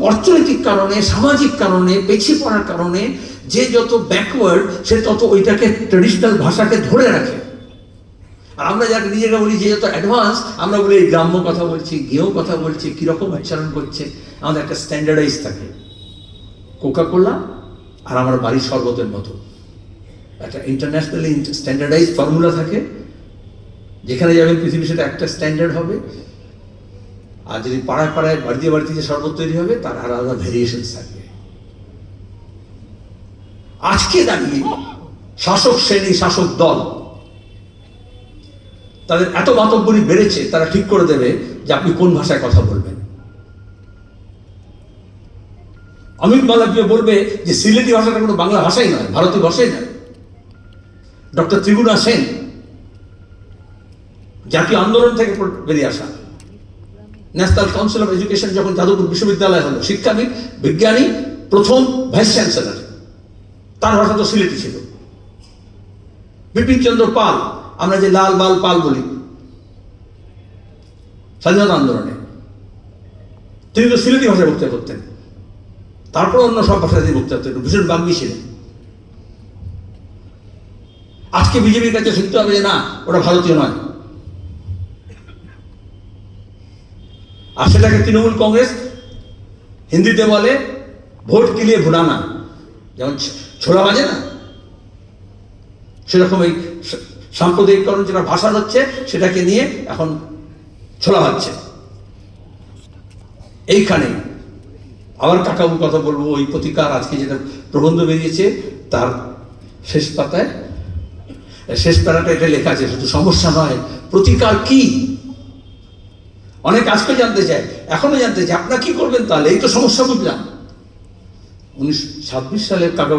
অর্থনৈতিক কারণে, সামাজিক কারণে, পেছিয়ে পড়ার কারণে যে যত ব্যাকওয়ার্ড সে তত ওইটাকে ট্রেডিশনাল ভাষাকে ধরে রাখে। আর আমরা যাকে নিজেরা বলি যে যত অ্যাডভান্স, আমরা বলি এই গ্রাম্য কথা বলছি, গেঁয়ো কথা বলছি, কিরকম উচ্চারণ করছে, আমাদের একটা স্ট্যান্ডার্ডাইজ থাকে। কোকা কোলা আর আমার বাড়ির শরবতের মতো একটা ইন্টারন্যাশনালি স্ট্যান্ডার্ডাইজ ফর্মুলা থাকে, যেখানে যাবেন পৃথিবীর সাথে একটা স্ট্যান্ডার্ড হবে। আর যদি পাড়ায় পাড়ায় বাড়িতে বাড়িতে যে শরবত তৈরি হবে তার আলাদা ভেরিয়েশন থাকবে। আজকে দাঁড়িয়ে শাসক শ্রেণী, শাসক দল, তাদের এত মাতব্বরি বেড়েছে, তারা ঠিক করে দেবে যে আপনি কোন ভাষায় কথা বলবেন। অমিত মালব্য বলবে যে সিলেটি ভাষাটা কোনো বাংলা ভাষাই নয়, ভারতীয় ভাষাই নয়। ডক্টর ত্রিগুণা সেন, জাতীয় আন্দোলন থেকে বেরিয়ে আসা, ন্যাশনাল কাউন্সিল অফ এডুকেশন যখন যাদবপুর বিশ্ববিদ্যালয় হলো, শিক্ষাবিদ, বিজ্ঞানী, প্রথম ভাইস চ্যান্সেলর, তার ভাষা তো সিলেটি ছিল। বিপিন চন্দ্র পাল, আমরা যে লাল বাল পাল বলি স্বাধীনতা আন্দোলনে, তিনি তো সিলেটি ভাষায় বক্তৃতা করতেন। তারপর অন্য সব ভাষায় তিনি বক্তৃতা করতেন, ভীষণ বাগ্মী ছিলেন। আজকে বিজেপির কাছে শুনতে হবে যে না, ওটা ভারতীয় নয়। আর সেটাকে তৃণমূল কংগ্রেস হিন্দিতে বলে ভোট কে লিয়ে ভুনানা, যেমন ছোড়া বাজে না, সেরকম এই সাম্প্রদায়িকরণ যেটা ভাষা হচ্ছে সেটাকে নিয়ে এখন ছোড়া হচ্ছে। এইখানে আবার কাকাবু কথা বলবো, ওই প্রতিকার আজকে যেটা প্রবন্ধ বেরিয়েছে তার শেষ পাতায়, শেষ প্যারাটা এটা লেখা আছে, শুধু সমস্যা নয়, প্রতিকার কি। অনেক আজকে জানতে চায়, এখনো জানতে চায় আপনারা কি করবেন তাহলে, এই তো সমস্যা বুঝলাম। 1926 সালের কাকা